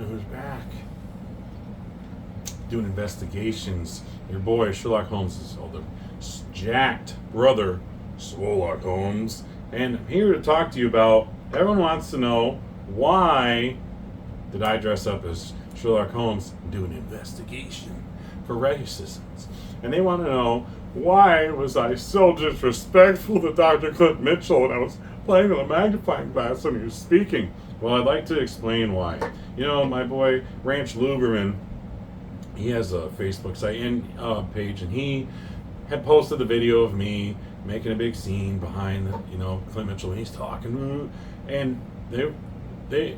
who's back doing investigations. Your boy Sherlock Holmes is older, jacked brother Sherlock Holmes, and I'm here to talk to you about. Everyone wants to know, why did I dress up as Sherlock Holmes and do an investigation for racism? And they want to know, why was I so disrespectful to Dr. Clint Mitchell when I was playing with a magnifying glass when he was speaking? Well, I'd like to explain why. You know, my boy Ranch Luberman, he has a Facebook site and page, and he had posted a video of me making a big scene behind Clint Mitchell, and he's talking, and they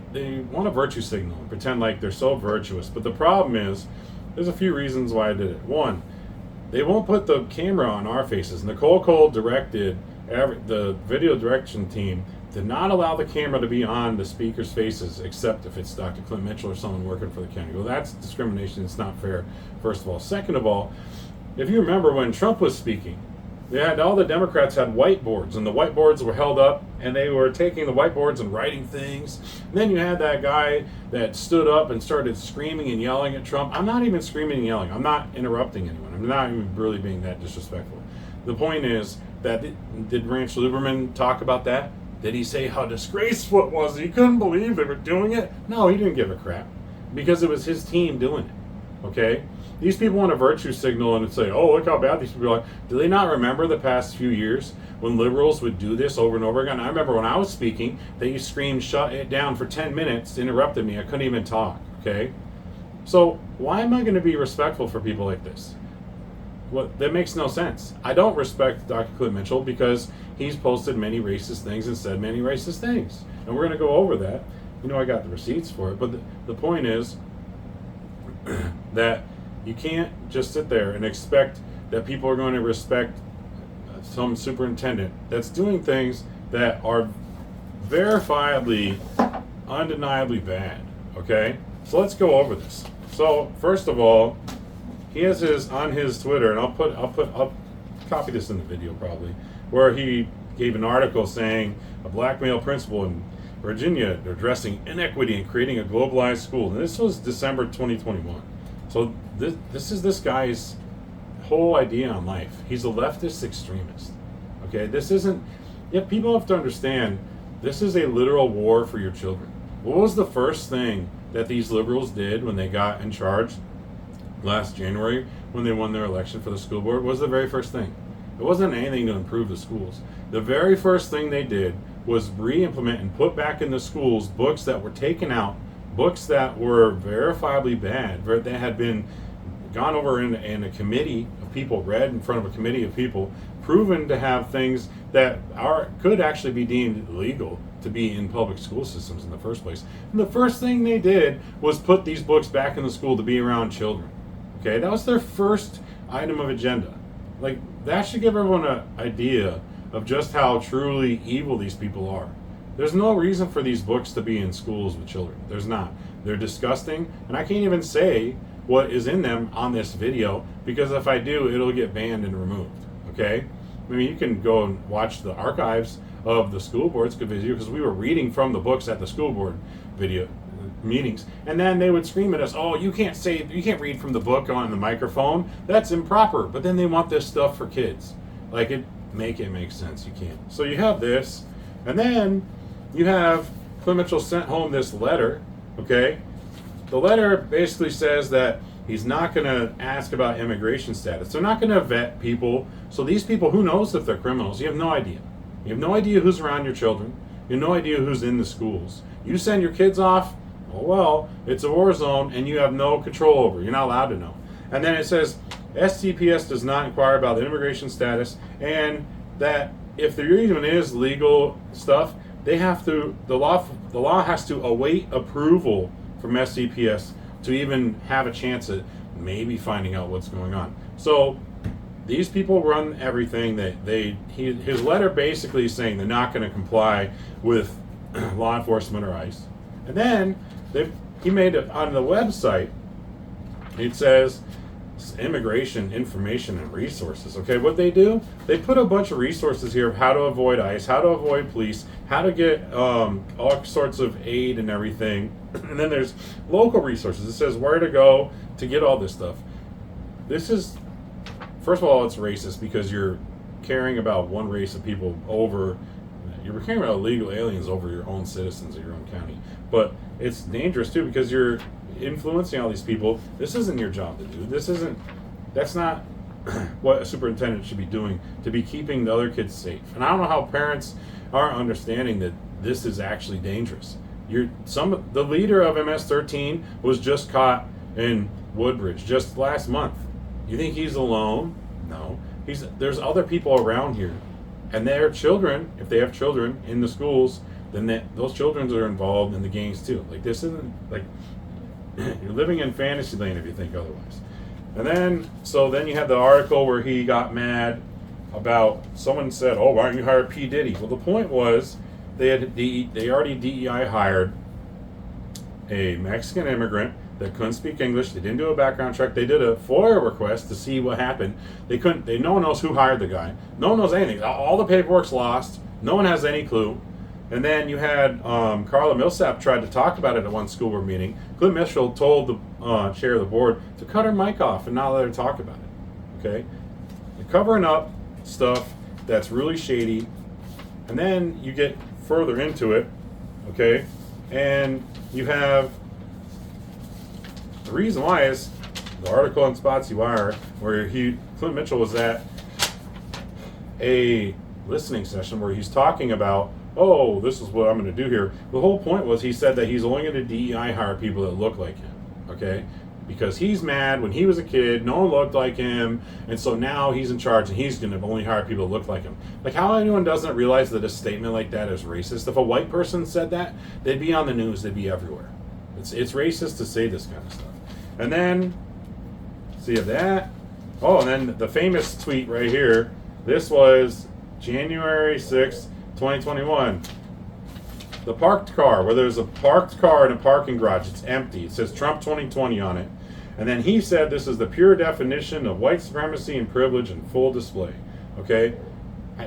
want a virtue signal and pretend like they're so virtuous. But the problem is, there's a few reasons why I did it. One, they won't put the camera on our faces. Nicole Cole directed, the video direction team did not allow the camera to be on the speakers' faces, except if it's Dr. Clint Mitchell or someone working for the county. Well, that's discrimination. It's not fair, first of all. Second of all, if you remember when Trump was speaking, all the Democrats had whiteboards, and the whiteboards were held up, and they were taking the whiteboards and writing things. And then you had that guy that stood up and started screaming and yelling at Trump. I'm not even screaming and yelling. I'm not interrupting anyone. I'm not even really being that disrespectful. The point is that, did Ranch Luberman talk about that? Did he say how disgraceful it was? He couldn't believe they were doing it? No, he didn't give a crap, because it was his team doing it, okay? These people want a virtue signal and say, oh, look how bad these people are. Do they not remember the past few years when liberals would do this over and over again? I remember when I was speaking, they screamed, shut it down for 10 minutes, interrupted me. I couldn't even talk, okay? So why am I going to be respectful for people like this? Well, that makes no sense. I don't respect Dr. Clint Mitchell because he's posted many racist things and said many racist things. And we're going to go over that. I got the receipts for it. But the point is that you can't just sit there and expect that people are going to respect some superintendent that's doing things that are verifiably, undeniably bad, okay? So let's go over this. So first of all, he has on his Twitter, and I'll copy this in the video probably, where he gave an article saying a black male principal in Virginia addressing inequity and creating a globalized school. And this was December 2021. So this is this guy's whole idea on life. He's a leftist extremist. Okay, people have to understand, this is a literal war for your children. What was the first thing that these liberals did when they got in charge last January, when they won their election for the school board? What was the very first thing? It wasn't anything to improve the schools. The very first thing they did was re-implement and put back in the schools books that were taken out, books that were verifiably bad, that had been gone over in a committee of people, read in front of a committee of people, proven to have things that could actually be deemed illegal to be in public school systems in the first place. And the first thing they did was put these books back in the school to be around children. Okay, that was their first item of agenda. Like, that should give everyone an idea of just how truly evil these people are. There's no reason for these books to be in schools with children. There's not. They're disgusting, and I can't even say what is in them on this video, because if I do, it'll get banned and removed, okay? I mean, you can go and watch the archives of the school board's video, because we were reading from the books at the school board video meetings, and then they would scream at us, oh, you can't read from the book on the microphone. That's improper. But then they want this stuff for kids. Like, make sense. You can't. So you have this, and then you have Clint Mitchell sent home this letter, okay? The letter basically says that he's not going to ask about immigration status. They're not going to vet people. So these people, who knows if they're criminals? You have no idea. You have no idea who's around your children. You have no idea who's in the schools. You send your kids off, oh well, it's a war zone, and you have no control over. You're not allowed to know. And then it says, SCPS does not inquire about the immigration status, and that if there even is legal stuff, the law has to await approval from SCPS to even have a chance at maybe finding out what's going on. So these people run everything. His letter basically is saying they're not going to comply with law enforcement or ICE. And then he made it on the website. It says immigration information and resources. Okay, what they do? They put a bunch of resources here of how to avoid ICE, how to avoid police, how to get all sorts of aid and everything. And then there's local resources. It says where to go to get all this stuff. This is, first of all, it's racist because you're caring about one race of people over, you're caring about illegal aliens over your own citizens of your own county. But it's dangerous too because you're influencing all these people. This isn't your job to do. That's not what a superintendent should be doing, to be keeping the other kids safe. And I don't know how parents are understanding that this is actually dangerous. The leader of MS-13 was just caught in Woodbridge just last month. You think he's alone? No. There's other people around here, and their children, if they have children in the schools, then those children are involved in the gangs too. Like, this isn't like you're living in fantasy land if you think otherwise. And then you had the article where he got mad about, someone said, "Oh, why don't you hire P. Diddy?" Well, the point was they already DEI hired a Mexican immigrant that couldn't speak English. They didn't do a background check. They did a FOIA request to see what happened. No one knows who hired the guy. No one knows anything. All the paperwork's lost. No one has any clue. And then you had Carla Millsap tried to talk about it at one school board meeting. Clint Mitchell told the chair of the board to cut her mic off and not let her talk about it. Okay? They're covering up stuff that's really shady. And then you get further into it, okay? And you have, the reason why is the article on Spotsy Wire where Clint Mitchell was at a listening session where he's talking about, oh, this is what I'm going to do here. The whole point was he said that he's only going to DEI hire people that look like him, okay? Because he's mad when he was a kid, no one looked like him, and so now he's in charge and he's going to only hire people that look like him. Like, how anyone doesn't realize that a statement like that is racist? If a white person said that, they'd be on the news, they'd be everywhere. It's racist to say this kind of stuff. And then, so you have that. Oh, and then the famous tweet right here. This was January 6th, 2021. The parked car, where there's a parked car in a parking garage, it's empty. It says Trump 2020 on it. And then he said this is the pure definition of white supremacy and privilege in full display. Okay?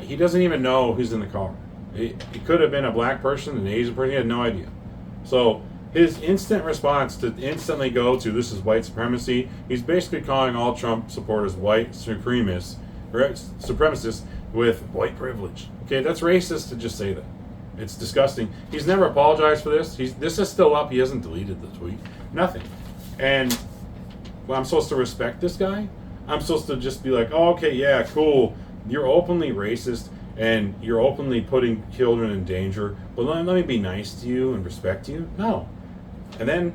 He doesn't even know who's in the car. It could have been a black person, an Asian person, he had no idea. So his instant response to instantly go to this is white supremacy, he's basically calling all Trump supporters white supremacists with white privilege. Okay, that's racist to just say that. It's disgusting. He's never apologized for this. This is still up. He hasn't deleted the tweet. Nothing. And well, I'm supposed to respect this guy? I'm supposed to just be like, oh, okay, yeah, cool. You're openly racist and you're openly putting children in danger, but let me be nice to you and respect you? No. And then,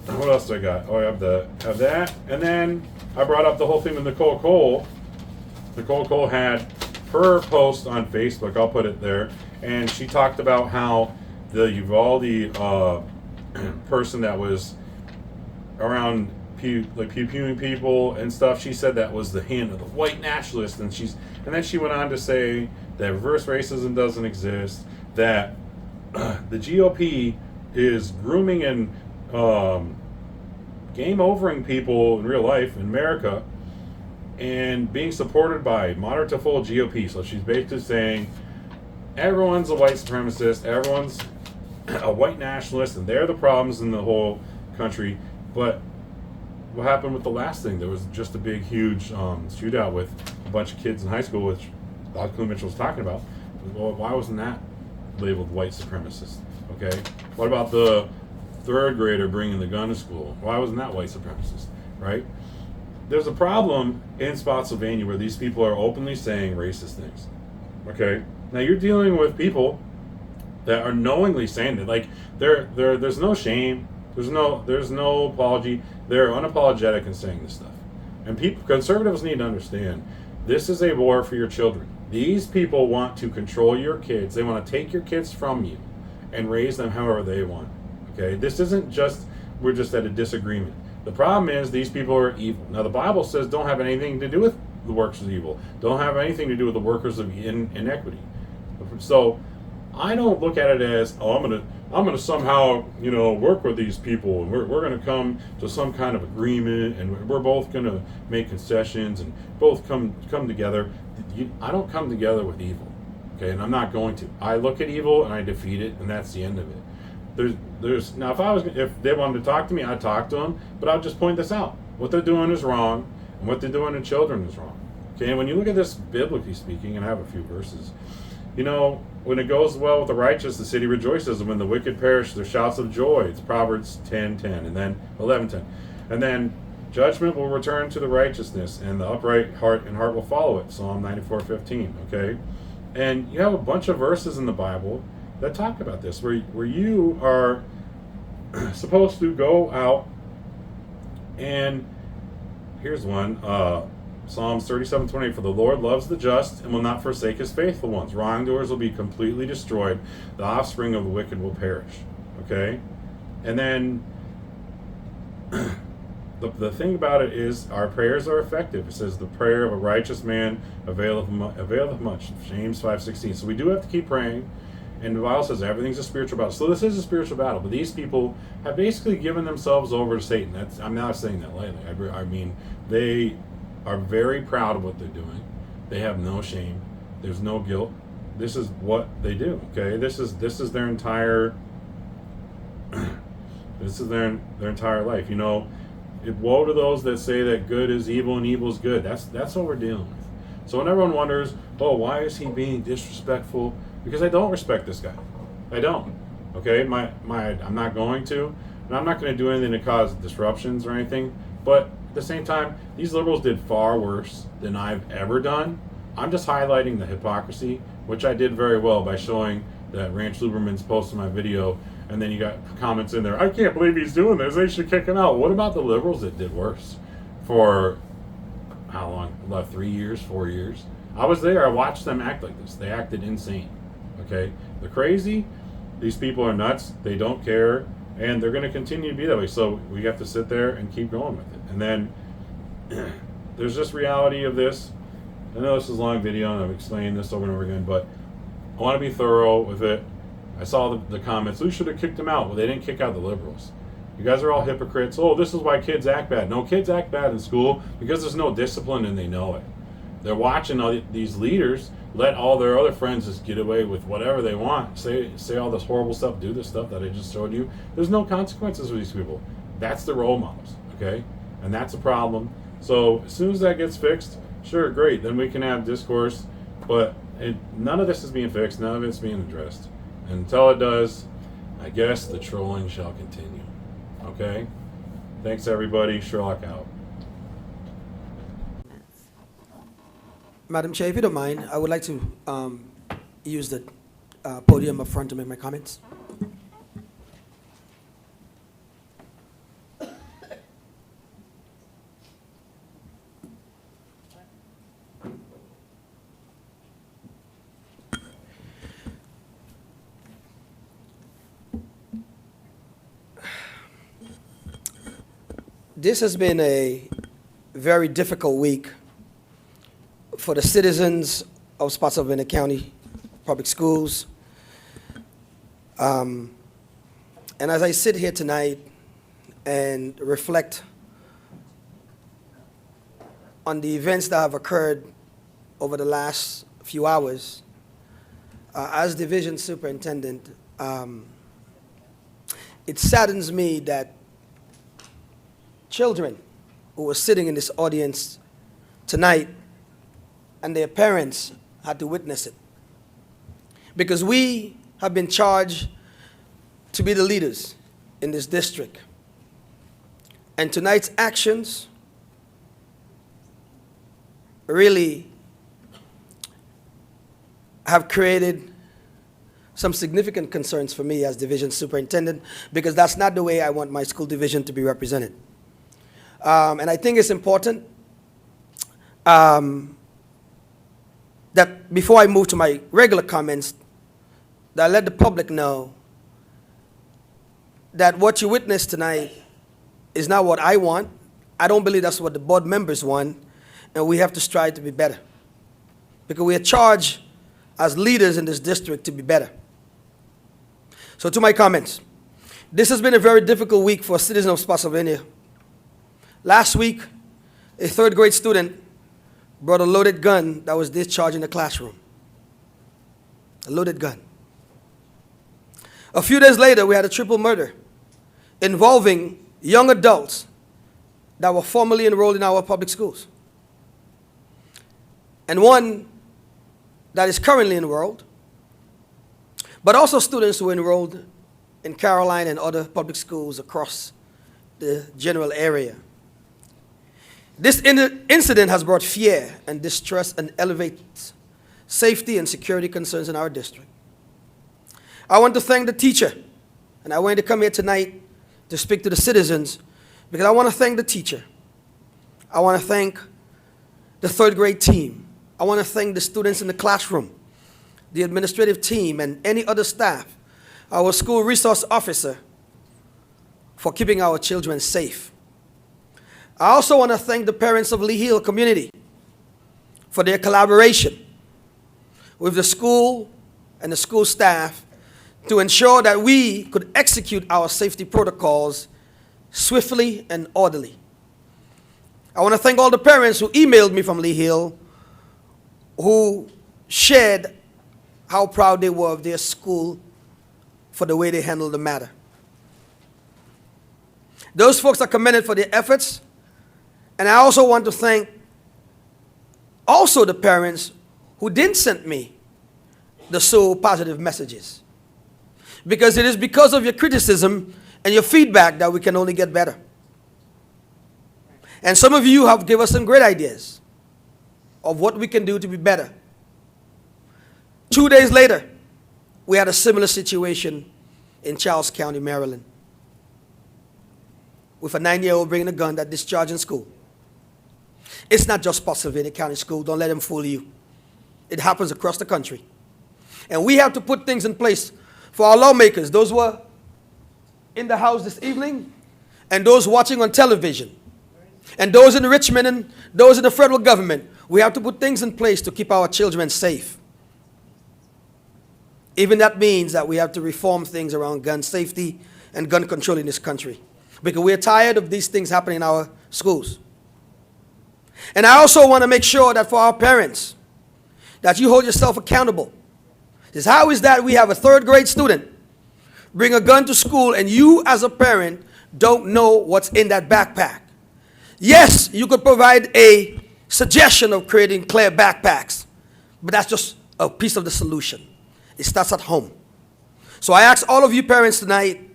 what else do I got? Oh, I have that. And then I brought up the whole thing with Nicole Cole. Nicole Cole had her post on Facebook, I'll put it there, and she talked about how the Uvalde person that was around pew-pewing people and stuff, she said that was the hand of the white nationalist, and then she went on to say that reverse racism doesn't exist, that the GOP is grooming and game-overing people in real life in America and being supported by moderate to full GOP. So she's basically saying everyone's a white supremacist, everyone's a white nationalist, and they're the problems in the whole country. But what happened with the last thing? There was just a big, huge shootout with a bunch of kids in high school, which Clint Mitchell was talking about. Well, why wasn't that labeled white supremacist? Okay. What about the third grader bringing the gun to school? Why wasn't that white supremacist? Right? There's a problem in Spotsylvania where these people are openly saying racist things. Okay? Now you're dealing with people that are knowingly saying that. Like, there's no shame. There's no apology. They're unapologetic in saying this stuff. And conservatives need to understand, this is a war for your children. These people want to control your kids. They want to take your kids from you and raise them however they want. Okay? This isn't just, we're just at a disagreement. The problem is these people are evil. Now the Bible says don't have anything to do with the works of evil. Don't have anything to do with the workers of inequity. So I don't look at it as, oh, I'm gonna somehow, work with these people and we're gonna come to some kind of agreement and we're both gonna make concessions and both come together. I don't come together with evil. Okay, and I'm not going to. I look at evil and I defeat it, and that's the end of it. There's now if they wanted to talk to me, I'd talk to them, but I'll just point this out. What they're doing is wrong, and what they're doing to children is wrong. Okay, and when you look at this biblically speaking, and I have a few verses, when it goes well with the righteous, the city rejoices, and when the wicked perish, there's shouts of joy. It's Proverbs 10:10, and then 11:10, and then judgment will return to the righteousness, and the upright heart will follow it. Psalm 94:15. Okay, and you have a bunch of verses in the Bible that talk about this, where you are supposed to go out, and here's one. Psalms 37:28, for the Lord loves the just and will not forsake his faithful ones. Wrongdoers will be completely destroyed. The offspring of the wicked will perish. Okay? And then the thing about it is our prayers are effective. It says the prayer of a righteous man availeth much. James 5:16. So we do have to keep praying. And the Bible says everything's a spiritual battle. So this is a spiritual battle. But these people have basically given themselves over to Satan. I'm not saying that lightly. I mean, they are very proud of what they're doing. They have no shame. There's no guilt. This is what they do. Okay, this is their entire their entire life. Woe to those that say that good is evil and evil is good. That's what we're dealing with. So when everyone wonders, oh, why is he being disrespectful? Because I don't respect this guy. I don't. Okay, I'm not going to, and I'm not going to do anything to cause disruptions or anything. But at the same time, these liberals did far worse than I've ever done. I'm just highlighting the hypocrisy, which I did very well by showing that Ranch Luberman's posted my video, and then you got comments in there, I can't believe he's doing this, they should kick him out. What about the liberals that did worse? For how long? About 3 years, 4 years? I was there, I watched them act like this. They acted insane. Okay? They're crazy, these people are nuts, they don't care, and they're going to continue to be that way. So we have to sit there and keep going with it. And then there's just reality of this. I know this is a long video and I've explained this over and over again, but I want to be thorough with it. I saw the comments, we should have kicked them out. Well, they didn't kick out the liberals. You guys are all hypocrites. Oh, this is why kids act bad. No, kids act bad in school because there's no discipline and they know it. They're watching all these leaders let all their other friends just get away with whatever they want. Say all this horrible stuff, do this stuff that I just showed you. There's no consequences for these people. That's the role models, okay? And that's a problem. So as soon as that gets fixed, sure, great. Then we can have discourse. But none of this is being fixed. None of it's being addressed. And until it does, I guess the trolling shall continue. Okay? Thanks, everybody. Sherlock out. Madam Chair, if you don't mind, I would like to use the podium up front to make my comments. This has been a very difficult week for the citizens of Spotsylvania County Public Schools. And as I sit here tonight and reflect on the events that have occurred over the last few hours, as Division Superintendent, it saddens me that children who were sitting in this audience tonight and their parents had to witness it. Because we have been charged to be the leaders in this district. And tonight's actions really have created some significant concerns for me as division superintendent, because that's not the way I want my school division to be represented. And I think it's important that before I move to my regular comments, that I let the public know that what you witnessed tonight is not what I want. I don't believe that's what the board members want, and we have to strive to be better. Because we are charged as leaders in this district to be better. So to my comments, this has been a very difficult week for citizens of Spotsylvania. Last week, a third grade student brought a loaded gun that was discharged in the classroom. a loaded gun. A few days later, we had a triple murder involving young adults that were formerly enrolled in our public schools, and one that is currently enrolled, but also students who were enrolled in Caroline and other public schools across the general area. This incident has brought fear and distress and elevates safety and security concerns in our district. I want to thank the teacher, and I wanted to come here tonight to speak to the citizens because I want to thank the teacher. I want to thank the third grade team. I want to thank the students in the classroom, the administrative team, and any other staff, our school resource officer, for keeping our children safe. I also want to thank the parents of Lee Hill community for their collaboration with the school and the school staff to ensure that we could execute our safety protocols swiftly and orderly. I want to thank all the parents who emailed me from Lee Hill, who shared how proud they were of their school for the way they handled the matter. Those folks are commended for their efforts, and I also want to thank also the parents who didn't send me the so positive messages, because it is because of your criticism and your feedback that we can only get better. And some of you have given us some great ideas of what we can do to be better. 2 days later, we had a similar situation in Charles County, Maryland, with a 9-year-old bringing a gun that discharged in school. It's not just Spotsylvania County School. Don't let them fool you. It happens across the country. And we have to put things in place for our lawmakers, those who are in the House this evening, and those watching on television, and those in Richmond and those in the federal government. We have to put things in place to keep our children safe. Even that means that we have to reform things around gun safety and gun control in this country, because we're tired of these things happening in our schools. And I also want to make sure that for our parents, that you hold yourself accountable. Is how is that we have a third grade student bring a gun to school and you as a parent don't know what's in that backpack? Yes, you could provide a suggestion of creating clear backpacks, but that's just a piece of the solution. It starts at home. So I ask all of you parents tonight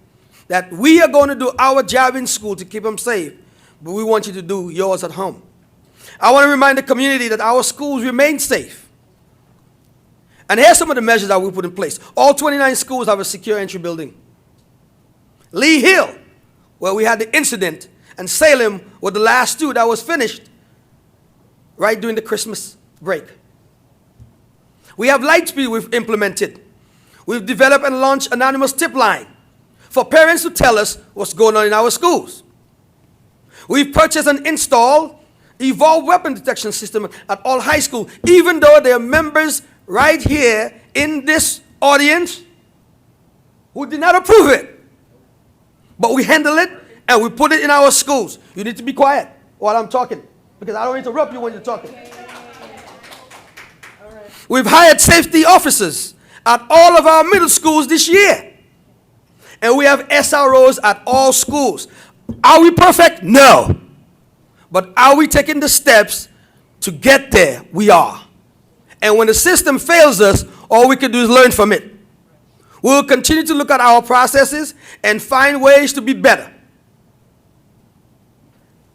that we are going to do our job in school to keep them safe, but we want you to do yours at home. I want to remind the community that our schools remain safe. And here's some of the measures that we put in place. All 29 schools have a secure entry building. Lee Hill, where we had the incident, and Salem were the last two that was finished right during the Christmas break. We have Lightspeed we've implemented. We've developed and launched anonymous tip line for parents to tell us what's going on in our schools. We've purchased and installed evolved weapon detection system at all high schools, even though there are members right here in this audience who did not approve it. But we handle it and we put it in our schools. You need to be quiet while I'm talking, because I don't interrupt you when you're talking. We've hired safety officers at all of our middle schools this year. And we have SROs at all schools. Are we perfect? No. But are we taking the steps to get there? We are. And when the system fails us, all we can do is learn from it. We'll continue to look at our processes and find ways to be better.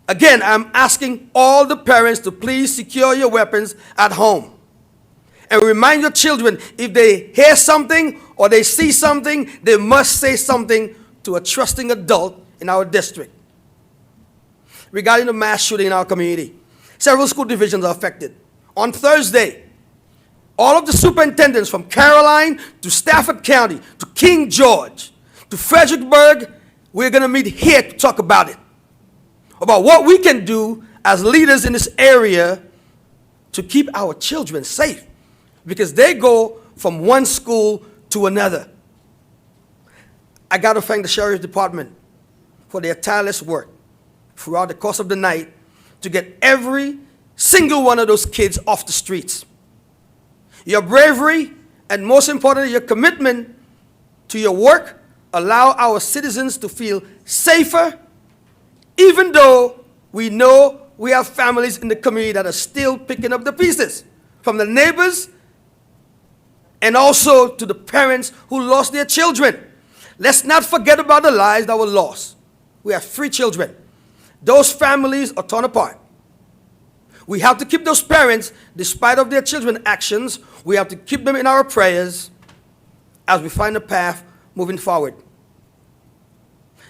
Again, I'm asking all the parents to please secure your weapons at home. And remind your children, if they hear something or they see something, they must say something to a trusting adult in our district. Regarding the mass shooting in our community, several school divisions are affected. On Thursday, all of the superintendents from Caroline to Stafford County to King George to Fredericksburg, we're going to meet here to talk about it, about what we can do as leaders in this area to keep our children safe, because they go from one school to another. I got to thank the Sheriff's Department for their tireless work throughout the course of the night to get every single one of those kids off the streets. Your bravery and most importantly, your commitment to your work allow our citizens to feel safer, even though we know we have families in the community that are still picking up the pieces, from the neighbors and also to the parents who lost their children. Let's not forget about the lives that were lost. We have 3 children. Those families are torn apart. We have to keep those parents, despite of their children's actions, we have to keep them in our prayers as we find a path moving forward.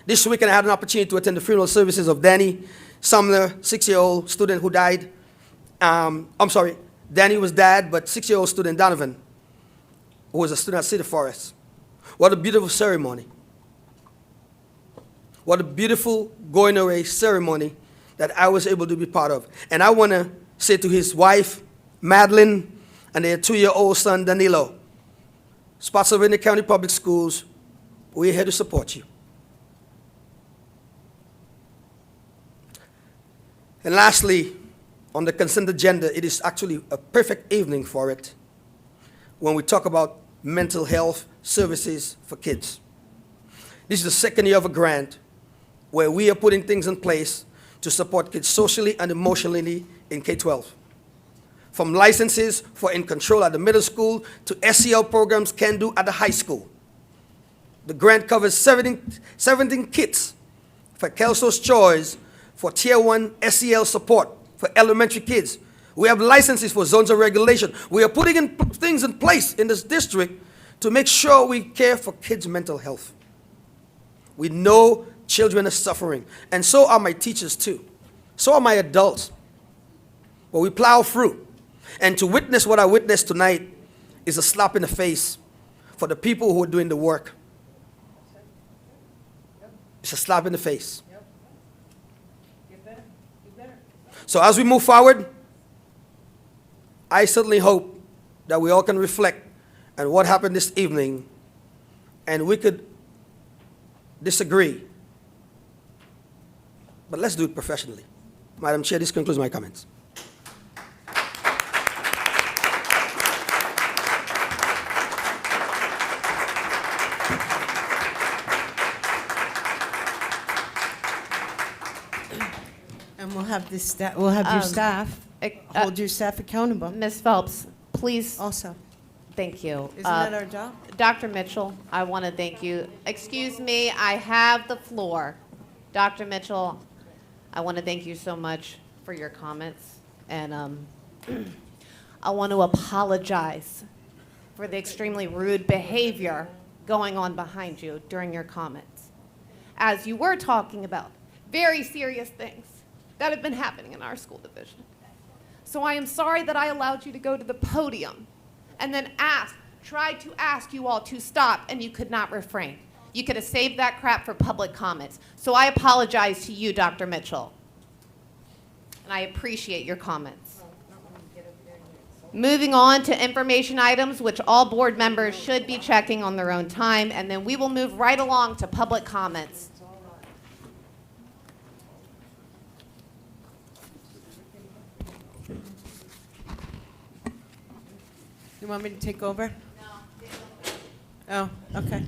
This weekend I had an opportunity to attend the funeral services of Danny Sumner, 6-year-old student who died. Danny was dad, but 6-year-old student Donovan, who was a student at Cedar Forest. What a beautiful ceremony. What a beautiful going away ceremony that I was able to be part of. And I want to say to his wife, Madeline, and their 2-year-old son, Danilo, Spotsylvania County Public Schools, we're here to support you. And lastly, on the consent agenda, it is actually a perfect evening for it when we talk about mental health services for kids. This is the 2nd year of a grant where we are putting things in place to support kids socially and emotionally in K-12. From licenses for In Control at the middle school to SEL programs Can Do at the high school. The grant covers 17 kits for Kelso's Choice for Tier 1 SEL support for elementary kids. We have licenses for zones of regulation. We are putting things in place in this district to make sure we care for kids' mental health. We know children are suffering, and so are my teachers too. So are my adults. But we plow through. And to witness what I witnessed tonight is a slap in the face for the people who are doing the work. It's a slap in the face. So as we move forward, I certainly hope that we all can reflect on what happened this evening, and we could disagree, but let's do it professionally. Madam Chair, this concludes my comments. And we'll have this we'll have your staff hold your staff accountable. Ms. Phelps, please. Also, Thank you. isn't that our job? Dr. Mitchell, I want to thank you. Excuse me, I have the floor. Dr. Mitchell, I want to thank you so much for your comments. And I want to apologize for the extremely rude behavior going on behind you during your comments. As you were talking about very serious things that have been happening in our school division. So I am sorry that I allowed you to go to the podium and then tried to ask you all to stop, and you could not refrain. You could have saved that crap for public comments. So I apologize to you, Dr. Mitchell. And I appreciate your comments. Moving on to information items, which all board members should be checking on their own time, and then we will move right along to public comments. You want me to take over? No. Oh, okay.